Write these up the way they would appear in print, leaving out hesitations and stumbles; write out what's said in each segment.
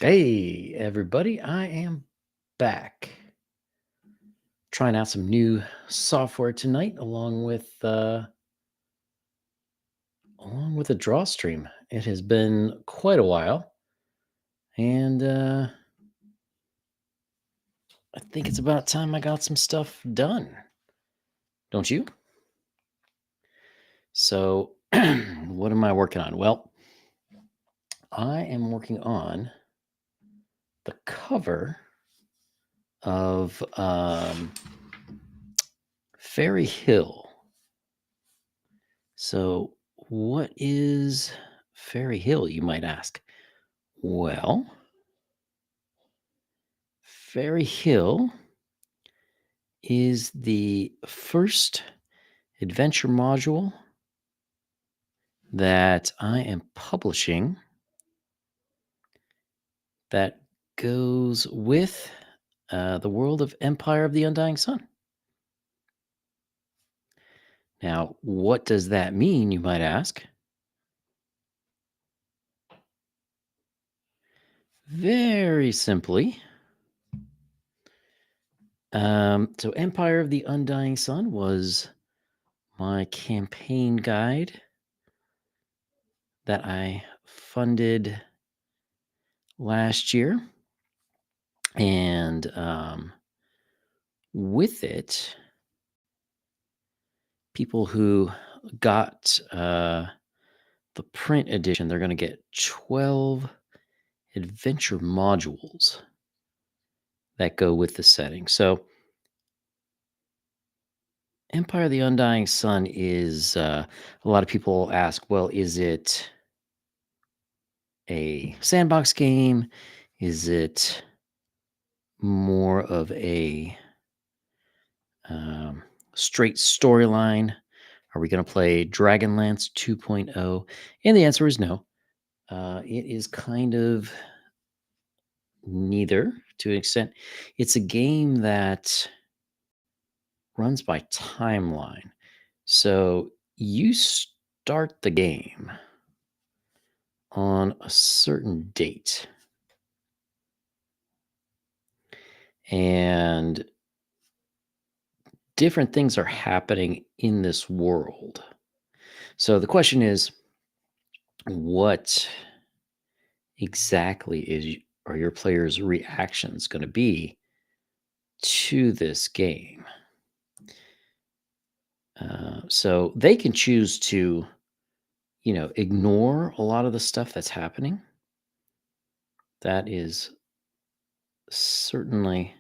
Hey, everybody, I am back. Trying out some new software tonight along with a draw stream. It has been quite a while, and I think it's about time I got some stuff done. Don't you? So, what am I working on? Well, I am working on the cover of Faery Hill. So, what is Faery Hill, you might ask? Well, Faery Hill is the first adventure module that I am publishing that goes with the world of Empire of the Undying Sun. Now, what does that mean, you might ask? Very simply, so Empire of the Undying Sun was my campaign guide that I funded last year. And with it, people who got the print edition, they're going to get 12 adventure modules that go with the setting. So, Empire of the Undying Sun is a lot of people ask, well, is it a sandbox game? Is it more of a straight storyline? Are we going to play Dragonlance 2.0? And the answer is no. It is kind of neither to an extent. It's a game that runs by timeline. So you start the game on a certain date. And different things are happening in this world. So the question is, what exactly are your players' reactions going to be to this game? So they can choose to, ignore a lot of the stuff that's happening. That is certainly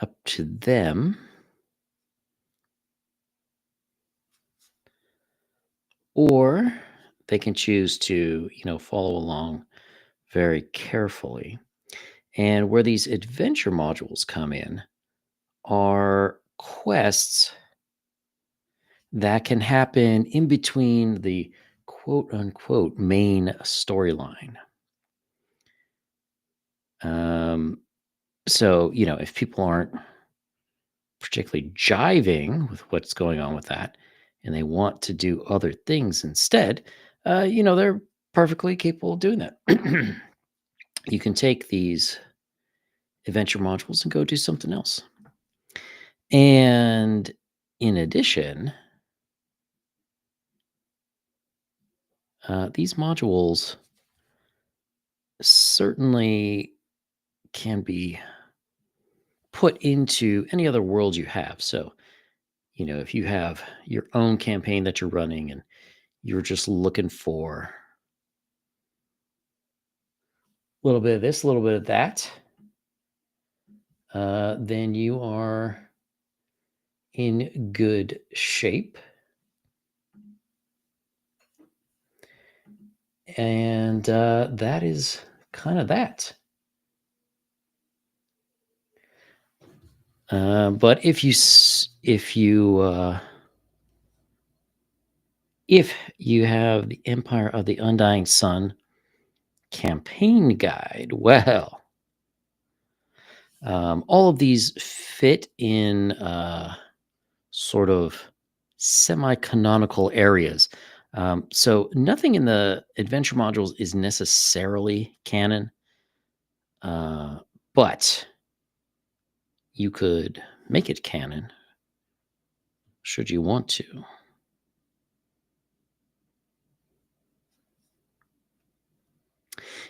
up to them. Or they can choose to, follow along very carefully. And where these adventure modules come in are quests that can happen in between the quote unquote main storyline. So, if people aren't particularly jiving with what's going on with that and they want to do other things instead, they're perfectly capable of doing that. You can take these adventure modules and go do something else. And in addition, these modules certainly can be put into any other world you have. So, if you have your own campaign that you're running and you're just looking for a little bit of this, a little bit of that, then you are in good shape. And that is kind of that. But if you have the Empire of the Undying Sun campaign guide, well, all of these fit in sort of semi-canonical areas. So nothing in the adventure modules is necessarily canon. Uh, but you could make it canon should you want to.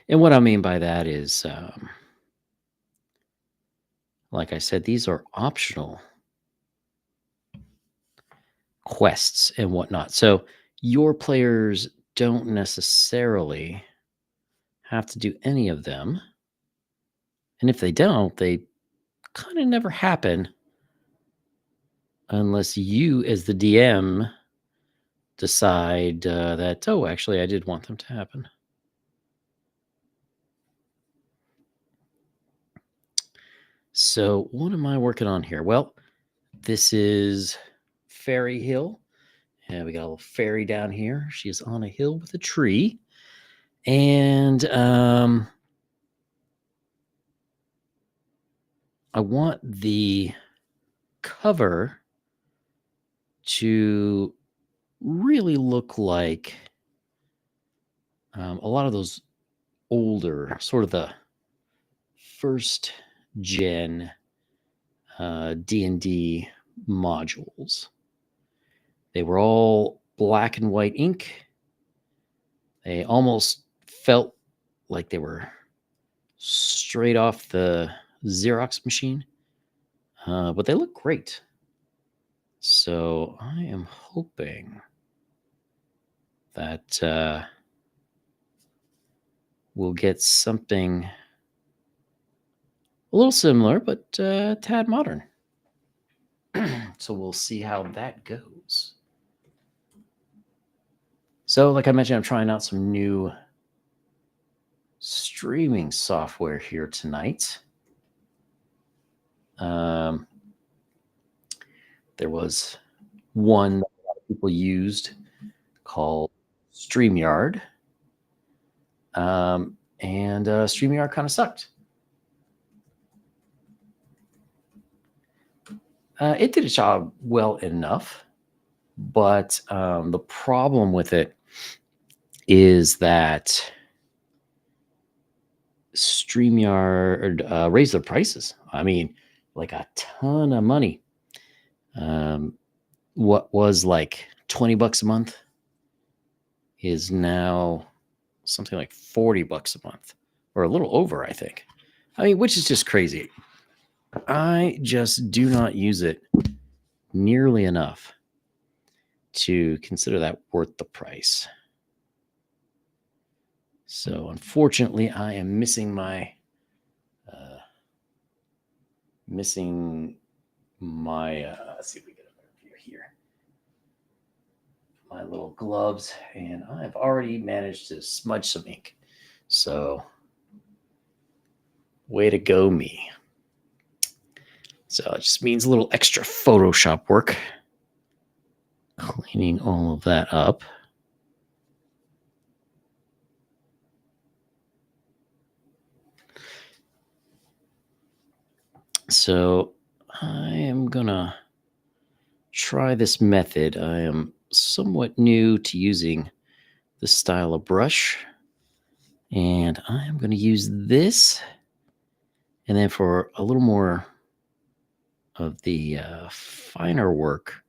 And what I mean by that is, like I said, these are optional quests and whatnot. So your players don't necessarily have to do any of them. And if they don't, they kind of never happen unless you, as the DM, decide that, oh, actually, I did want them to happen. So, what am I working on here? Well, this is Faery Hill. And we got a little fairy down here. She's on a hill with a tree. And I want the cover to really look like a lot of those older, sort of the first gen D&D modules. They were all black and white ink. They almost felt like they were straight off the Xerox machine, but they look great. So I am hoping that we'll get something a little similar, but a tad modern. So we'll see how that goes. So, like I mentioned, I'm trying out some new streaming software here tonight. There was one that a lot of people used called StreamYard. And StreamYard kind of sucked. It did its job well enough, but the problem with it is that StreamYard raised their prices. I mean, like a ton of money. What was like $20 a month is now something like $40 a month, or a little over, I think. I mean, which is just crazy. I just do not use it nearly enough to consider that worth the price. So unfortunately, I am missing my let's see if we get a better view here. My little gloves, and I've already managed to smudge some ink. So way to go, me. So it just means a little extra Photoshop work. Cleaning all of that up. So I am gonna try this method. I am somewhat new to using this style of brush, and I am going to use this. And then for a little more of the finer work,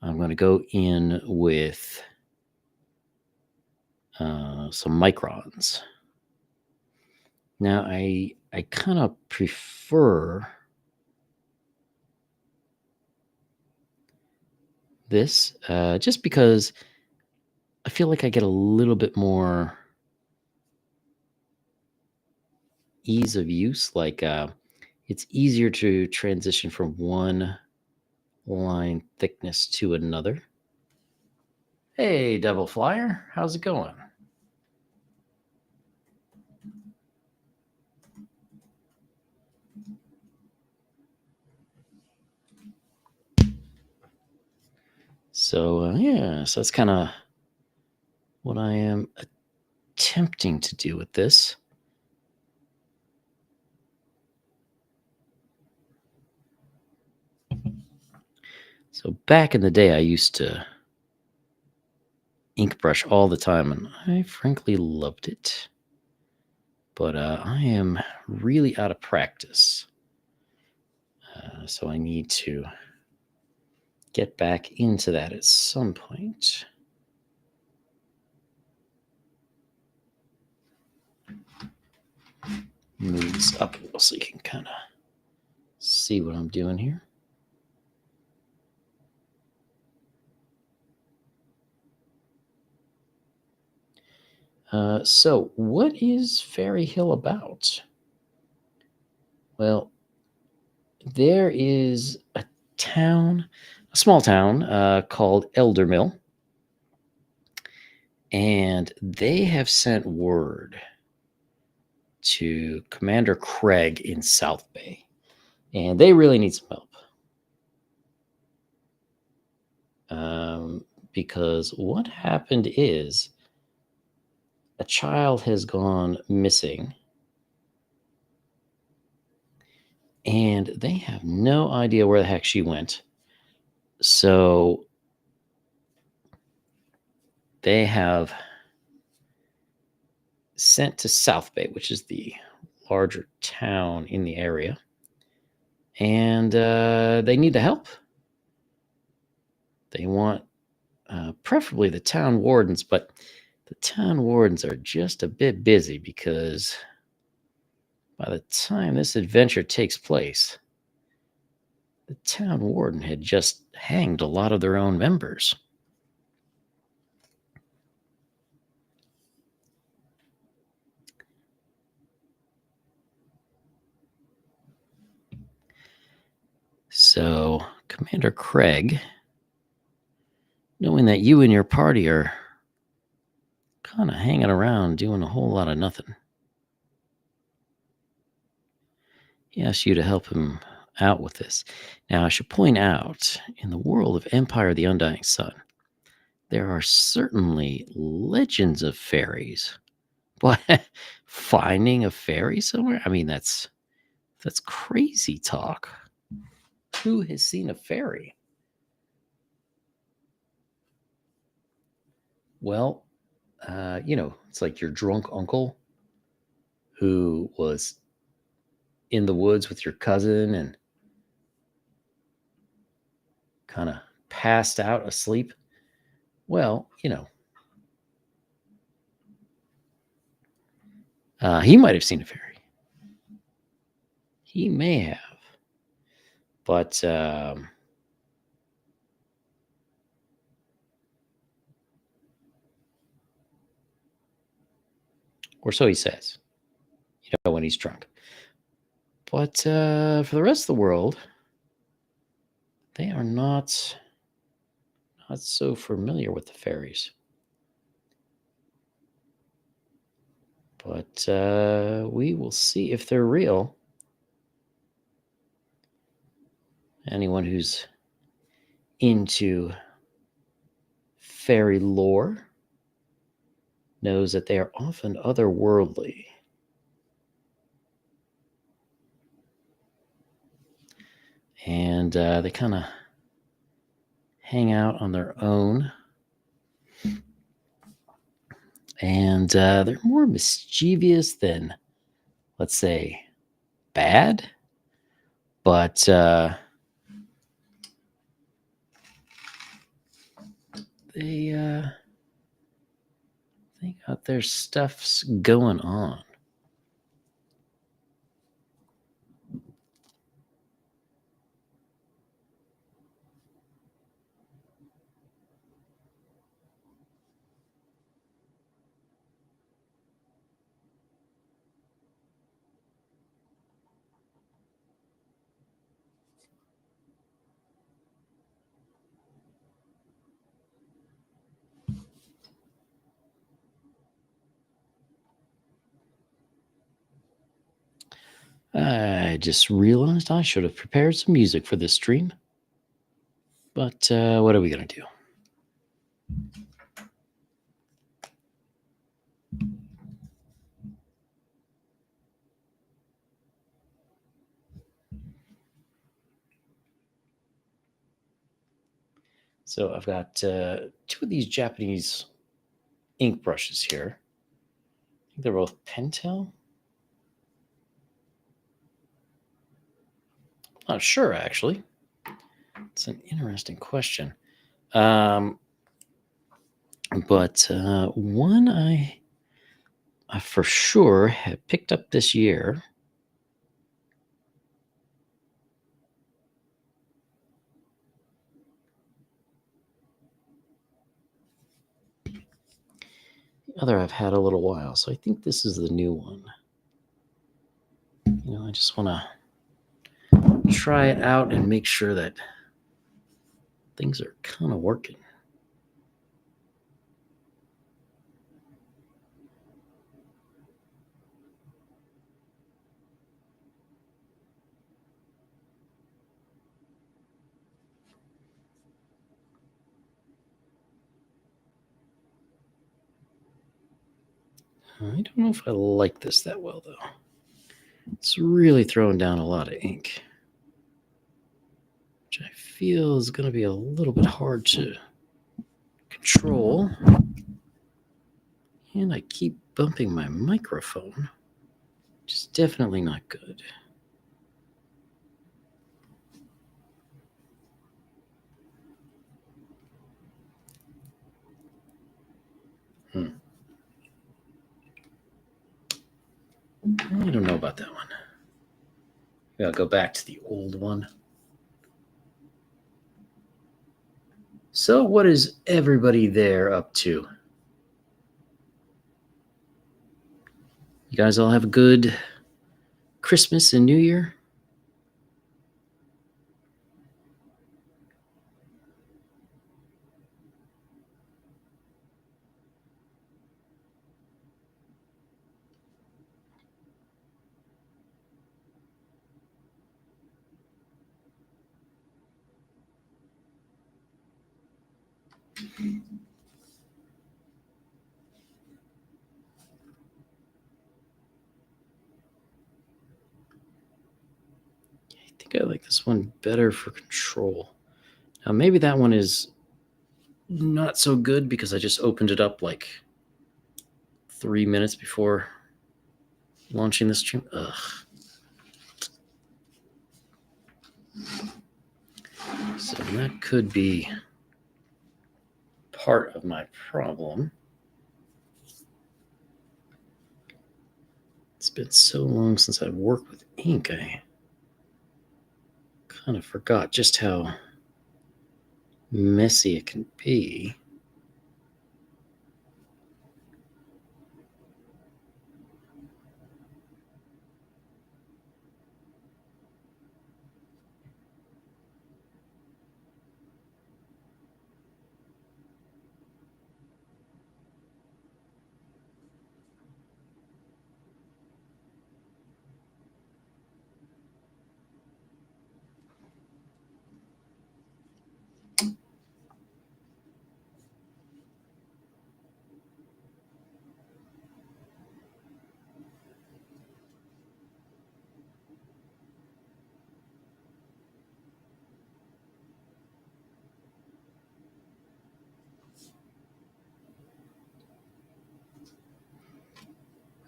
I'm going to go in with some microns. Now, I kind of prefer this just because I feel like I get a little bit more ease of use. Like it's easier to transition from one line thickness to another. Hey, Devil Flyer, how's it going? So, yeah, so that's kind of what I am attempting to do with this. So, back in the day, I used to ink brush all the time, and I frankly loved it. but I am really out of practice. So I need to get back into that at some point. Move this up a little so you can kind of see what I'm doing here. So, what is Faery Hill about? Well, there is a town, a small town called Eldermill, and they have sent word to Commander Craig in South Bay, and they really need some help. Because what happened is a child has gone missing, and they have no idea where the heck she went. So they have sent to South Bay, which is the larger town in the area, and they need the help. They want preferably the town wardens, but the town wardens are just a bit busy because by the time this adventure takes place, the town warden had just hanged a lot of their own members. So, Commander Craig, knowing that you and your party are kind of hanging around doing a whole lot of nothing, he asks you to help him out with this. Now, I should point out, in the world of Empire of the Undying Sun, there are certainly legends of fairies. But finding a fairy somewhere? I mean, that's crazy talk. Who has seen a fairy? Well, it's like your drunk uncle who was in the woods with your cousin and kind of passed out asleep. Well, he might have seen a fairy. He may have, but or so he says. When he's drunk. But for the rest of the world, they are not so familiar with the fairies. But we will see if they're real. Anyone who's into fairy lore knows that they are often otherworldly. And they kind of hang out on their own. And they're more mischievous than, let's say, bad. But they got their stuffs going on. I just realized I should have prepared some music for this stream. But what are we going to do? So I've got two of these Japanese ink brushes here. I think they're both Pentel. Not sure, actually. It's an interesting question. Um, but one I for sure have picked up this year. The other I've had a little while, so I think this is the new one. I just want to try it out and make sure that things are kind of working. I don't know if I like this that well, though. It's really throwing down a lot of ink, which I feel is going to be a little bit hard to control. And I keep bumping my microphone, which is definitely not good. I don't know about that one. Maybe I'll go back to the old one. So, what is everybody there up to? You guys all have a good Christmas and New Year? I think I like this one better for control. Now, maybe that one is not so good because I just opened it up like 3 minutes before launching this stream. Ugh. So that could be part of my problem. It's been so long since I've worked with ink, I kind of forgot just how messy it can be.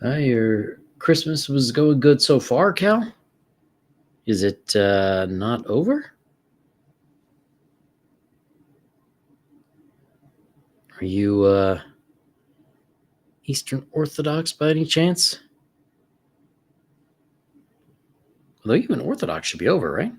Your Christmas was going good so far, Cal? Is it not over? Are you Eastern Orthodox by any chance? Although even Orthodox should be over, right?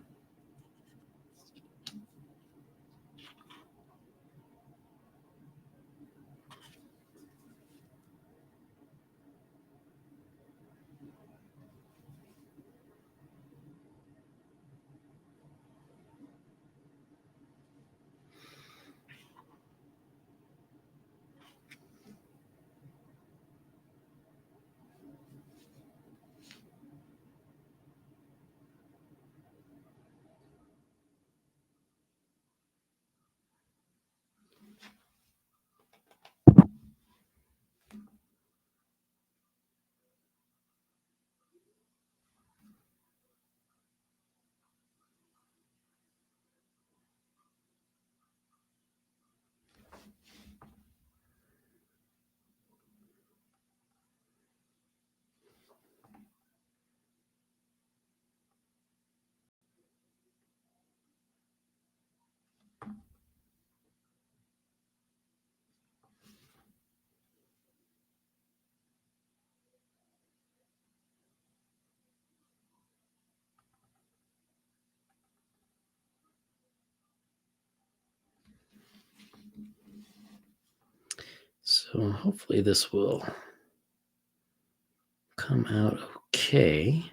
So hopefully this will come out okay.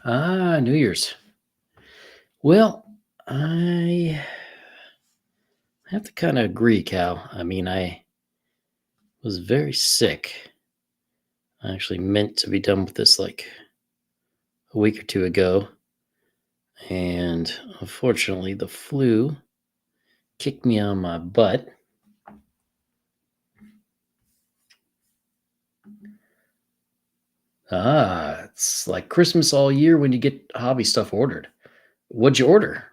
Ah, New Year's. Well, I have to kind of agree, Cal. I mean, I was very sick. I actually meant to be done with this like a week or two ago. And unfortunately, the flu kicked me on my butt. Ah, it's like Christmas all year when you get hobby stuff ordered. What'd you order?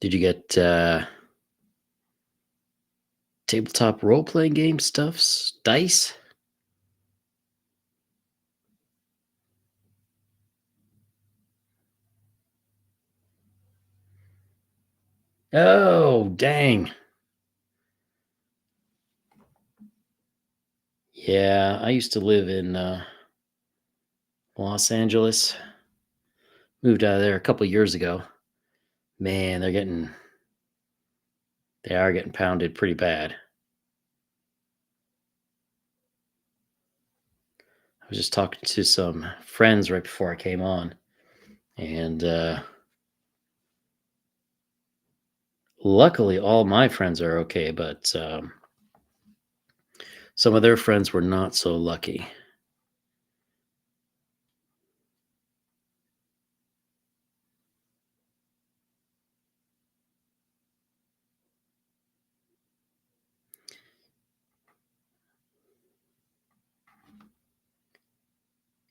Did you get tabletop role playing game stuffs, dice? Oh, dang. Yeah, I used to live in Los Angeles. Moved out of there a couple years ago. Man, they are getting pounded pretty bad. I was just talking to some friends right before I came on, and luckily all my friends are okay, but some of their friends were not so lucky.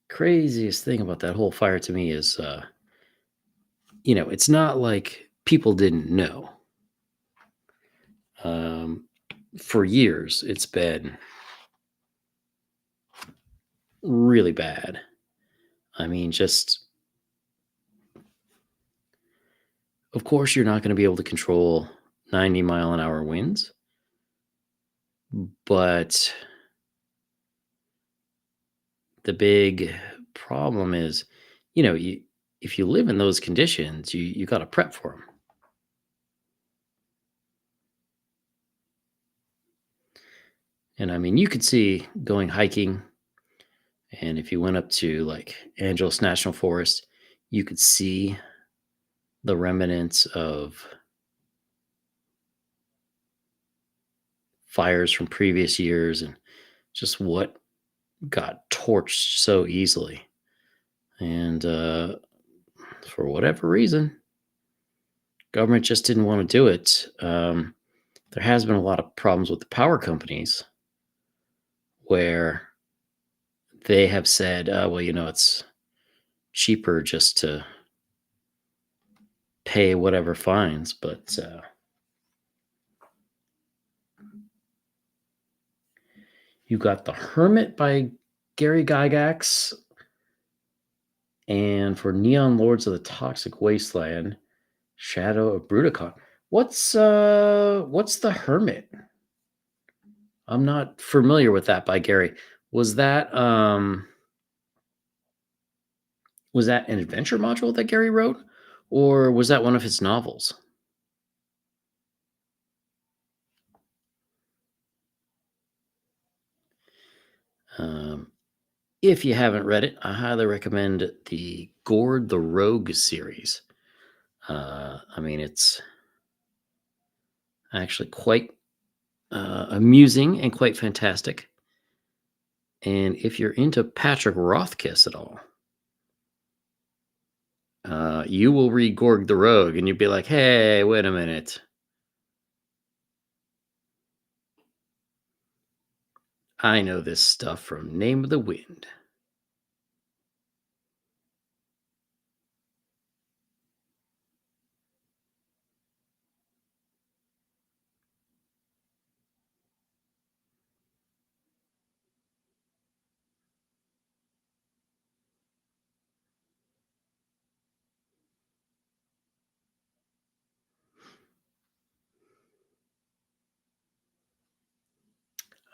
Craziest thing about that whole fire to me is, it's not like people didn't know. Um, for years, it's been really bad. I mean, just of course, you're not going to be able to control 90-mile-an-hour winds, but the big problem is, if you live in those conditions, you got to prep for them. And I mean, you could see going hiking, and if you went up to like Angeles National Forest, you could see the remnants of fires from previous years and just what got torched so easily. And for whatever reason, government just didn't want to do it. There has been a lot of problems with the power companies where they have said, well, it's cheaper just to pay whatever fines. But you got The Hermit by Gary Gygax, and for Neon Lords of the Toxic Wasteland, Shadow of Bruticon. What's The Hermit? I'm not familiar with that by Gary. Was that was that an adventure module that Gary wrote, or was that one of his novels? Um, if you haven't read it, I highly recommend the Gord the Rogue series. I mean, it's actually quite amusing and quite fantastic. And if you're into Patrick Rothfuss at all, you will read Gorg the Rogue and you'll be like, hey, wait a minute. I know this stuff from Name of the Wind.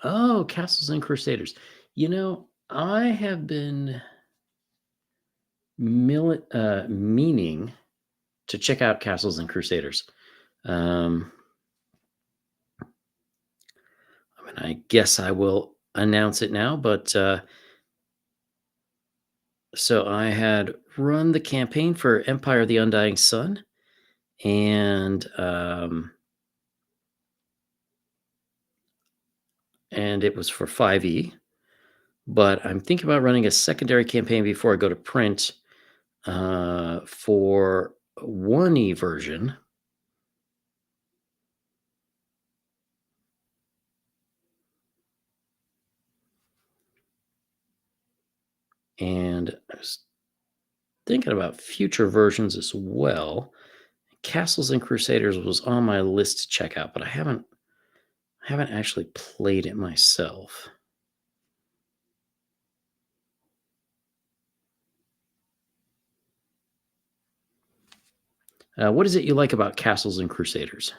Oh, Castles and Crusaders. I have been meaning to check out Castles and Crusaders. Um, I mean, I guess I will announce it now, but so I had run the campaign for Empire of the Undying Sun, and it was for 5e. But I'm thinking about running a secondary campaign before I go to print for 1e version. And I was thinking about future versions as well. Castles and Crusaders was on my list to check out, but I haven't actually played it myself. What is it you like about Castles and Crusaders?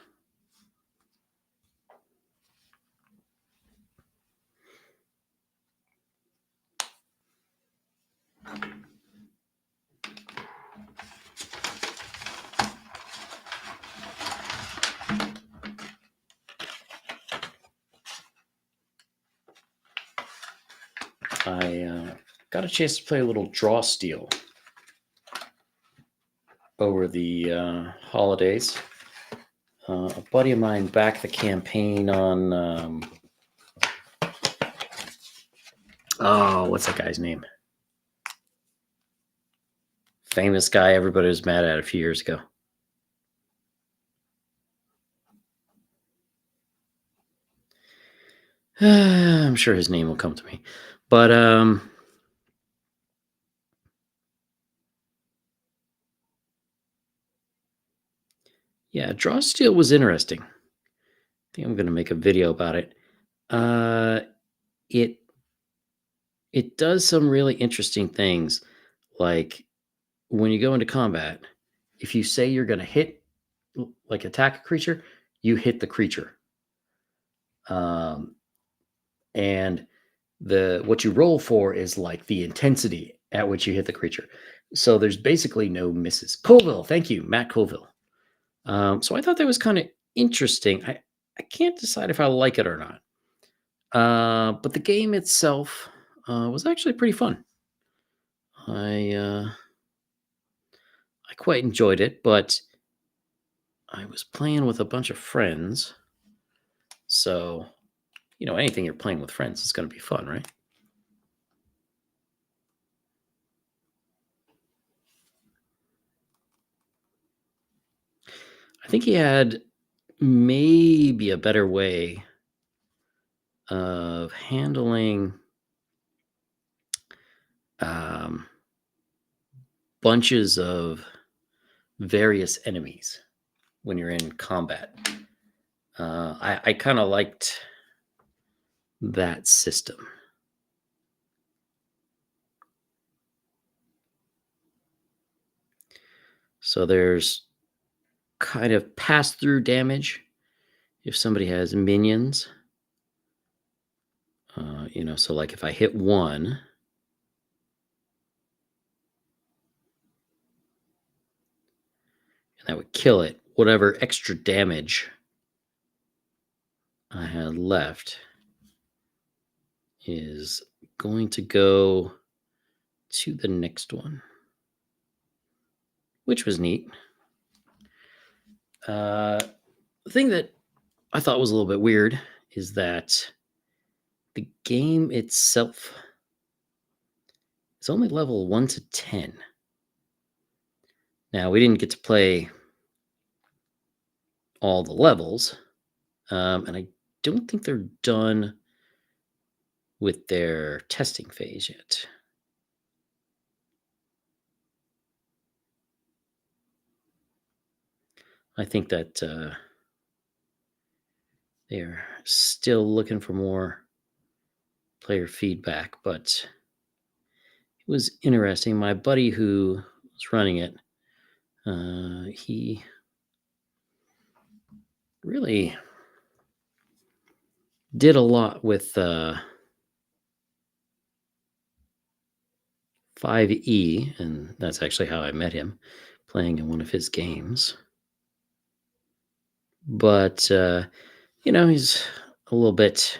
I got a chance to play a little draw steel over the holidays. A buddy of mine backed the campaign on what's that guy's name? Famous guy everybody was mad at a few years ago. I'm sure his name will come to me. But yeah, draw steel was interesting. I think I'm going to make a video about it. It does some really interesting things, like when you go into combat, if you say you're going to hit, like attack a creature, you hit the creature. And what you roll for is like the intensity at which you hit the creature. So there's basically no misses. Colville, thank you, Matt Colville. So I thought that was kind of interesting. I can't decide if I like it or not. But the game itself was actually pretty fun. I quite enjoyed it, but I was playing with a bunch of friends. So, anything you're playing with friends is going to be fun, right? I think he had maybe a better way of handling bunches of various enemies when you're in combat. I kind of liked that system. So there's kind of pass-through damage if somebody has minions. So like if I hit one, and that would kill it, whatever extra damage I had left is going to go to the next one, which was neat. The thing that I thought was a little bit weird is that the game itself is only level 1 to 10. Now, we didn't get to play all the levels, and I don't think they're done with their testing phase yet. I think that they're still looking for more player feedback, but it was interesting. My buddy who was running it, he really did a lot with 5e, and that's actually how I met him, playing in one of his games. But he's a little bit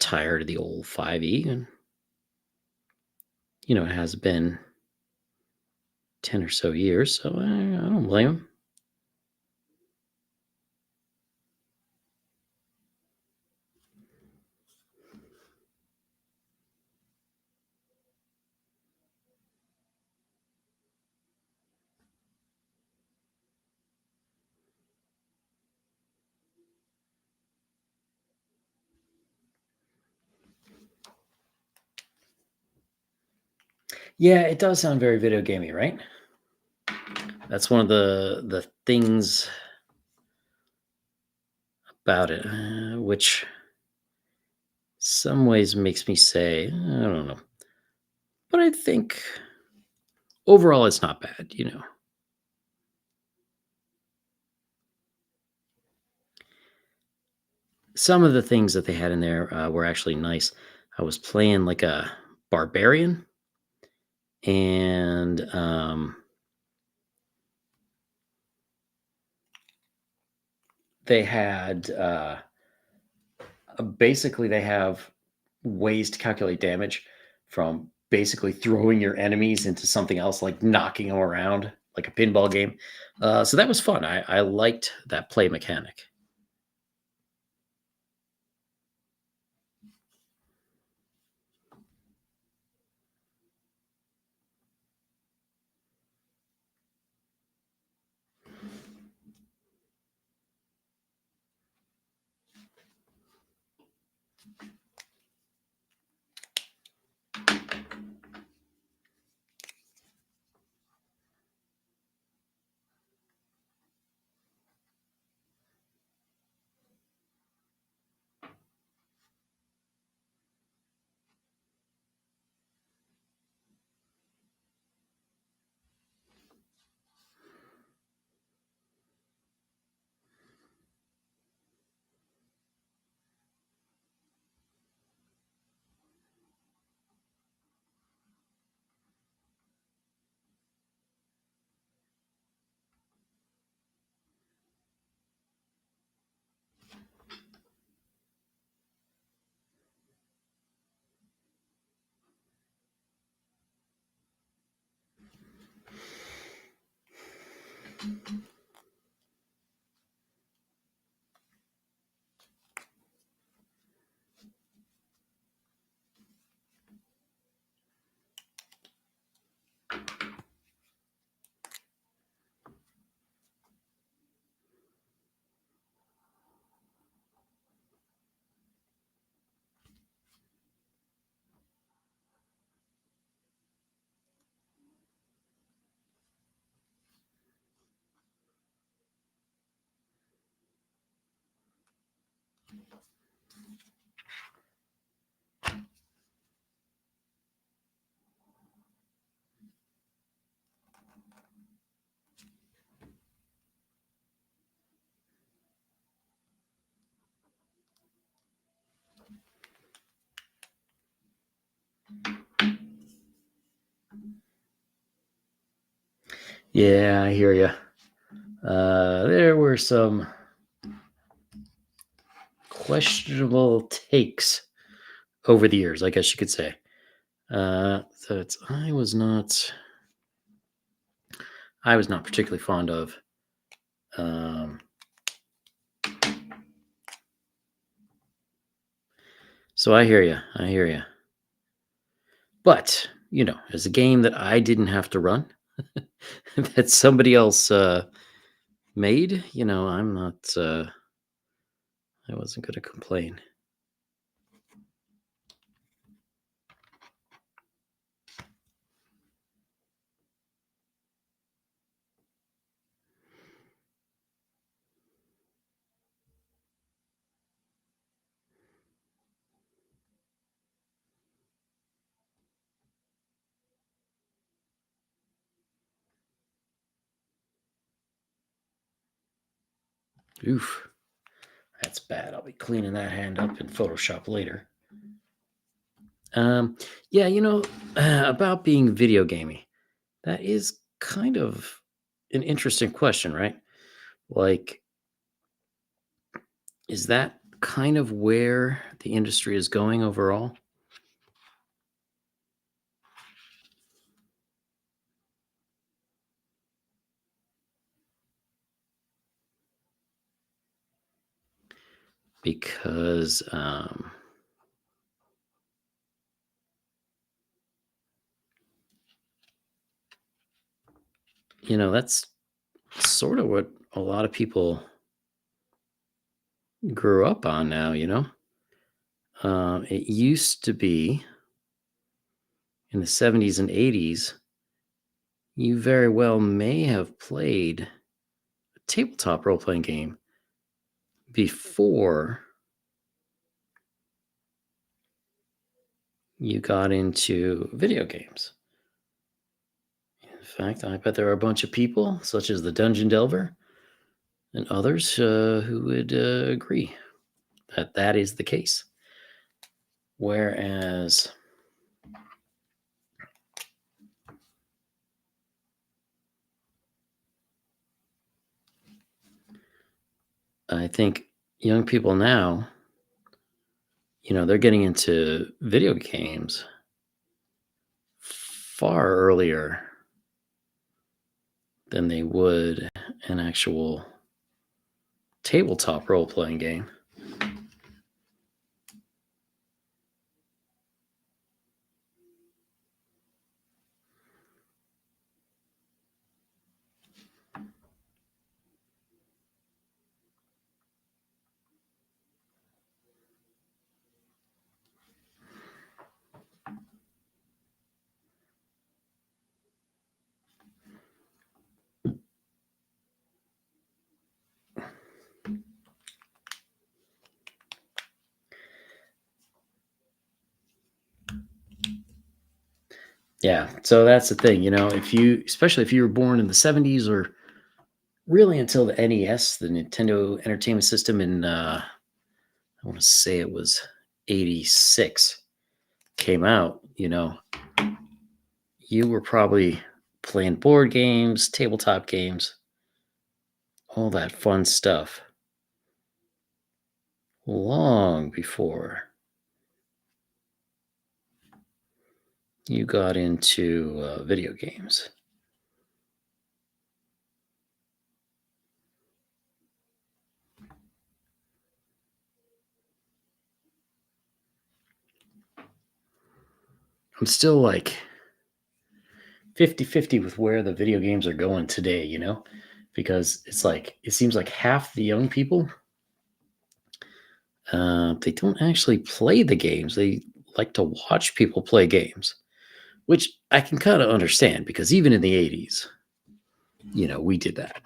tired of the old 5e, and it has been 10 or so years, so I don't blame him. Yeah, it does sound very video gamey, right? That's one of the things about it, which some ways makes me say, I don't know. But I think overall it's not bad. Some of the things that they had in there were actually nice. I was playing like a barbarian, and they had basically they have ways to calculate damage from basically throwing your enemies into something else, like knocking them around like a pinball game. So that was fun. I liked that play mechanic. Yeah, I hear you. There were some questionable takes over the years, I guess you could say. that I was not particularly fond of. Um, so I hear you. I hear you. But as a game that I didn't have to run, that somebody else made, I'm not. I wasn't going to complain. Oof, that's bad. I'll be cleaning that hand up in Photoshop later. Um, yeah, about being video gaming, that is kind of an interesting question, right? Like, is that kind of where the industry is going overall? Because, that's sort of what a lot of people grew up on now. It used to be in the 70s and 80s, you very well may have played a tabletop role playing game before you got into video games. In fact, I bet there are a bunch of people, such as the Dungeon Delver and others, who would agree that that is the case. Whereas I think young people now, they're getting into video games far earlier than they would an actual tabletop role playing game. Yeah, so that's the thing, especially if you were born in the 70s or really until the NES, the Nintendo Entertainment System in I want to say it was 86 came out, you were probably playing board games, tabletop games, all that fun stuff long before you got into video games. I'm still like 50-50 with where the video games are going today, because it seems like half the young people, they don't actually play the games. They like to watch people play games, which I can kind of understand because even in the 80s, we did that.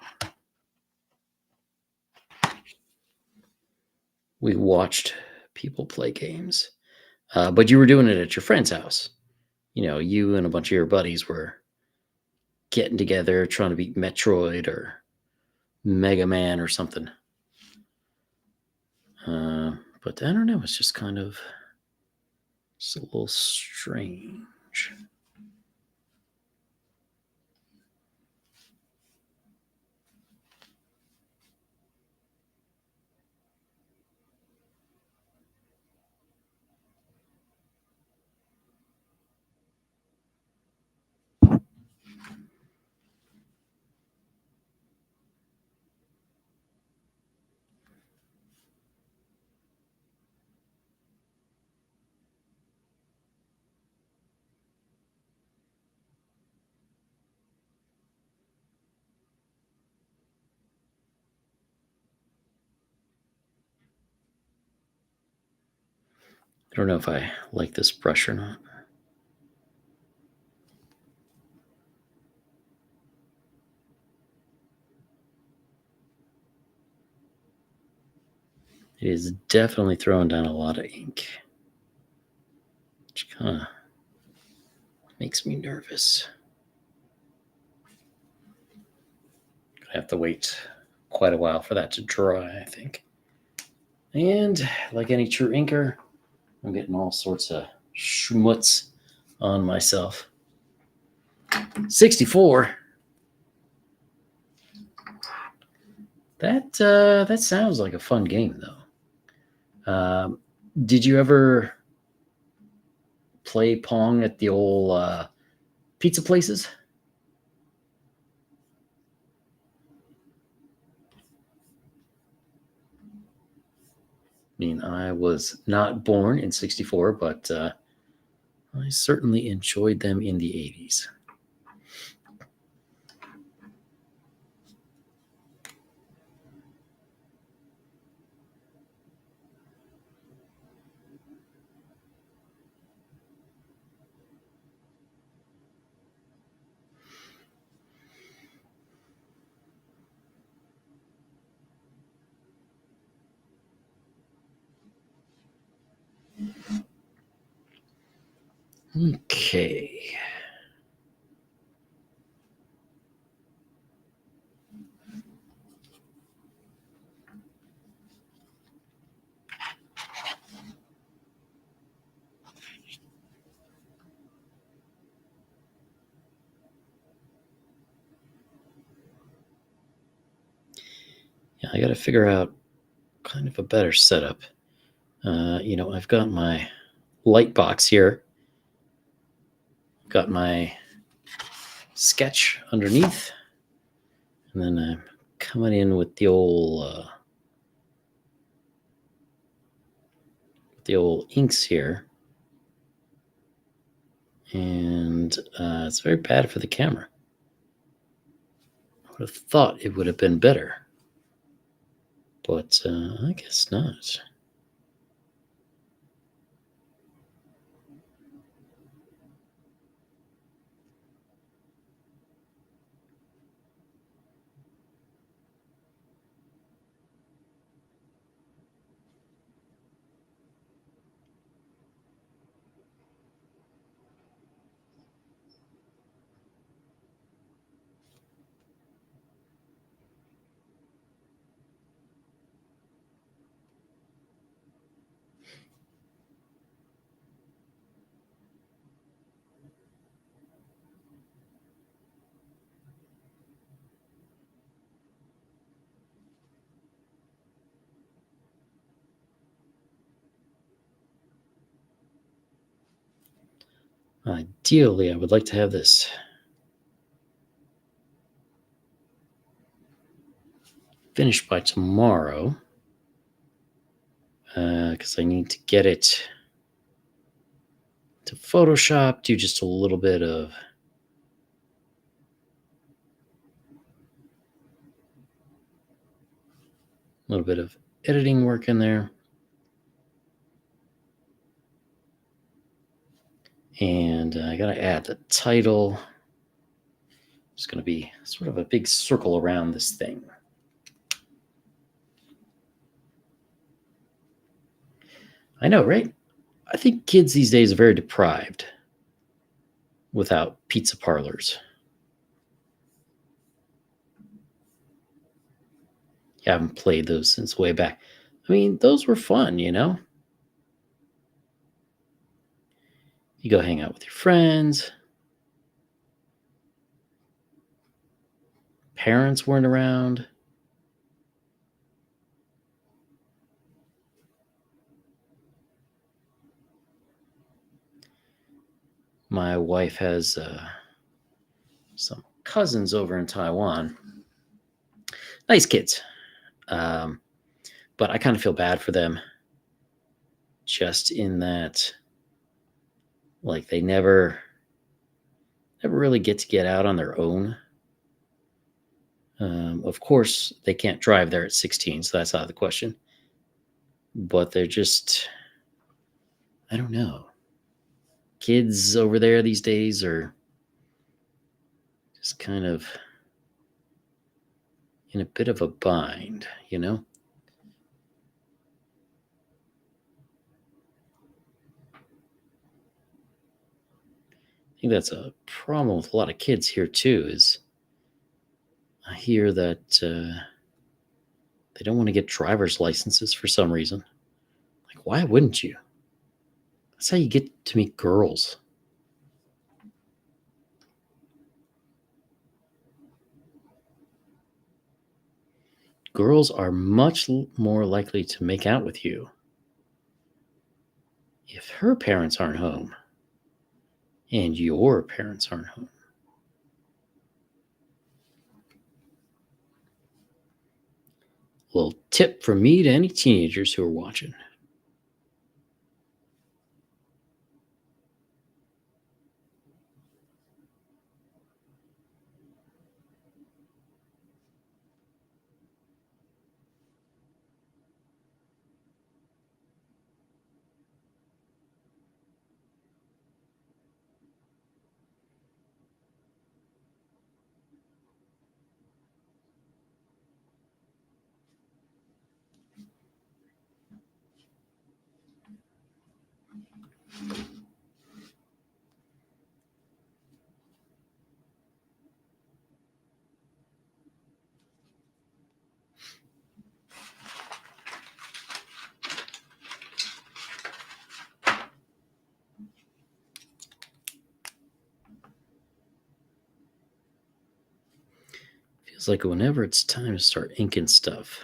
We watched people play games, but you were doing it at your friend's house. You and a bunch of your buddies were getting together trying to beat Metroid or Mega Man or something. But I don't know. It's just kind of a little strange. I don't know if I like this brush or not. It is definitely throwing down a lot of ink, which kind of makes me nervous. I have to wait quite a while for that to dry, I think. And like any true inker, I'm getting all sorts of schmutz on myself. 64. That sounds like a fun game, though. Did you ever play Pong at the old pizza places? I mean, I was not born in 64, but I certainly enjoyed them in the 80s. Okay. Yeah, I got to figure out kind of a better setup. I've got my light box here, got my sketch underneath, and then I'm coming in with the old inks here, and it's very bad for the camera. I would have thought it would have been better, but I guess not. Ideally, I would like to have this finished by tomorrow, because I need to get it to Photoshop, do just a little bit of editing work in there. And I got to add the title. It's going to be sort of a big circle around this thing. I know, right? I think kids these days are very deprived without pizza parlors. You haven't played those since way back. I mean, those were fun, you know? You go hang out with your friends. Parents weren't around. My wife has some cousins over in Taiwan. Nice kids. But I kind of feel bad for them just in that, like, they never really get out on their own. Of course, they can't drive there at 16, so that's out of the question. But they're just I don't know. Kids over there these days are just kind of in a bit of a bind, you know? I think that's a problem with a lot of kids here too. Is I hear that they don't want to get driver's licenses for some reason. Like, why wouldn't you? That's how you get to meet girls. Girls are much more likely to make out with you if her parents aren't home and your parents aren't home. Little tip from me to any teenagers who are watching. Feels like whenever it's time to start inking stuff,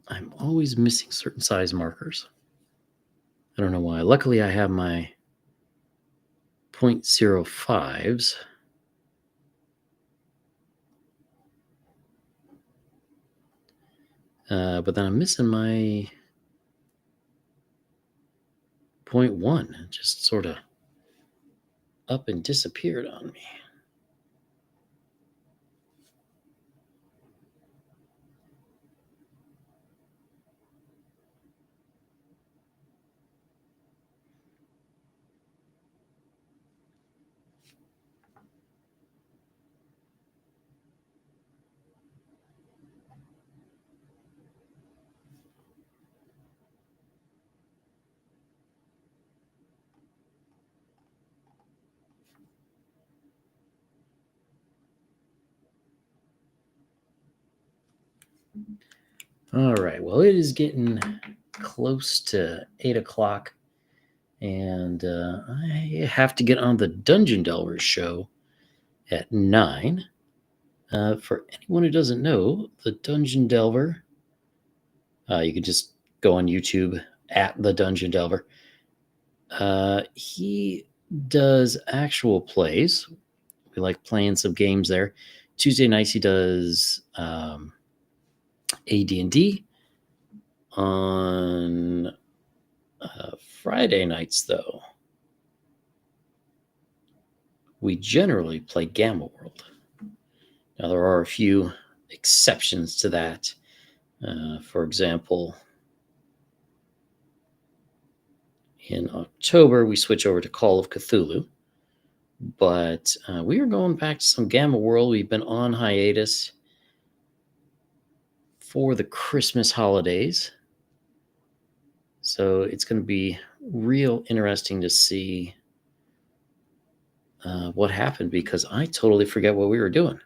I'm always missing certain size markers. I don't know why. Luckily, I have my .05s. But then I'm missing my .1. It just sort of up and disappeared on me. All right. Well, it is getting close to 8 o'clock, and I have to get on the Dungeon Delvers show at 9. For anyone who doesn't know, the Dungeon Delver, you can just go on YouTube at the Dungeon Delver. He does actual plays. We like playing some games there. Tuesday nights he does AD&D. On Friday nights, though, we generally play Gamma World. Now, there are a few exceptions to that. For example, in October, we switch over to Call of Cthulhu. But we are going back to some Gamma World. We've been on hiatus for the Christmas holidays. So it's going to be real interesting to see what happened, because I totally forget what we were doing.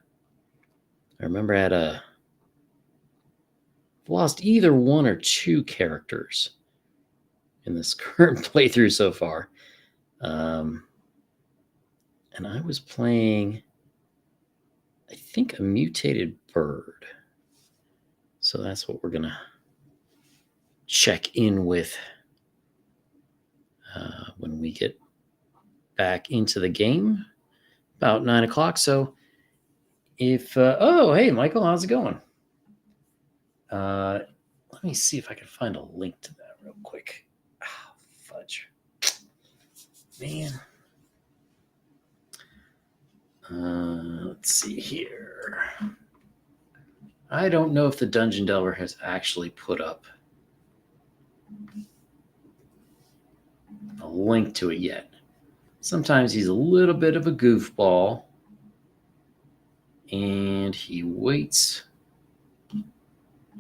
I remember I had lost either one or two characters in this current playthrough so far. And I was playing, I think, a mutated bird. So that's what we're going to check in with when we get back into the game about 9 o'clock. So if, oh, hey, Michael, how's it going? Let me see if I can find a link to that real quick. Oh, fudge. Man. Let's see here. I don't know if the Dungeon Delver has actually put up a link to it yet. Sometimes he's a little bit of a goofball, and he waits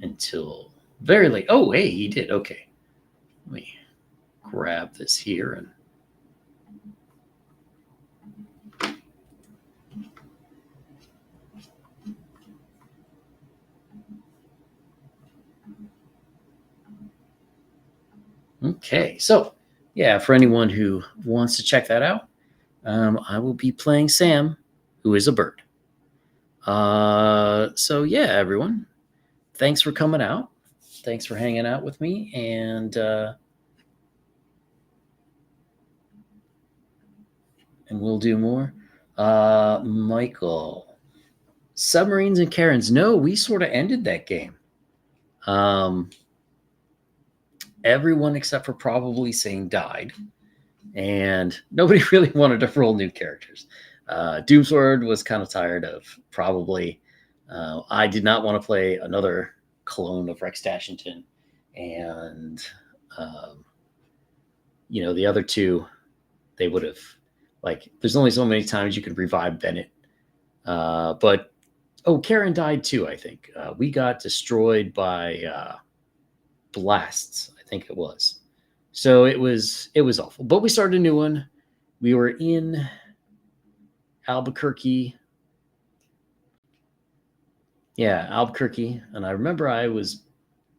until very late. Oh, hey, he did. Okay. Let me grab this here and okay. So, yeah, for anyone who wants to check that out, I will be playing Sam, who is a bird. So yeah, everyone, thanks for coming out. Thanks for hanging out with me, and we'll do more. Michael, submarines and Karens. No, we sort of ended that game. Um, everyone except for probably Sane died, and nobody really wanted to roll new characters. Doomsword was kind of tired of probably. I did not want to play another clone of Rex Dashington, and um, the other two, they would have like. There's only so many times you can revive Bennett, but Karen died too. I think we got destroyed by blasts. I think it was. So it was awful. But we started a new one. We were in Albuquerque. Yeah, Albuquerque. And I remember I was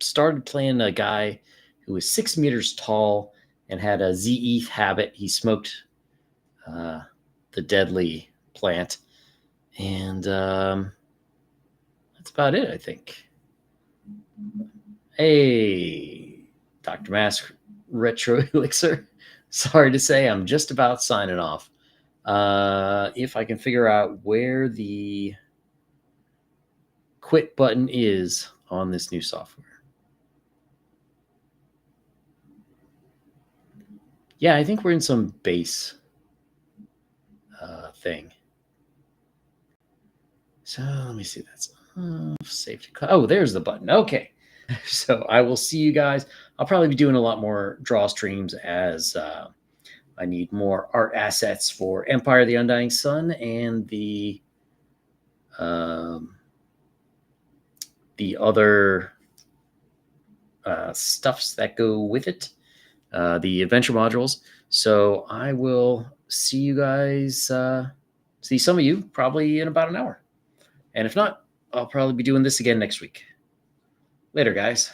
started playing a guy who was 6 meters tall and had a ZE habit. He smoked the deadly plant. And that's about it, I think. Hey, Dr. Mask Retro Elixir. Sorry to say, I'm just about signing off. If I can figure out where the quit button is on this new software. Yeah, I think we're in some base thing. So let me see. That's safety. Oh, there's the button. Okay. So I will see you guys. I'll probably be doing a lot more draw streams as I need more art assets for Empire of the Undying Sun and the other stuffs that go with it, the adventure modules. So I will see you guys, see some of you probably in about an hour. And if not, I'll probably be doing this again next week. Later, guys.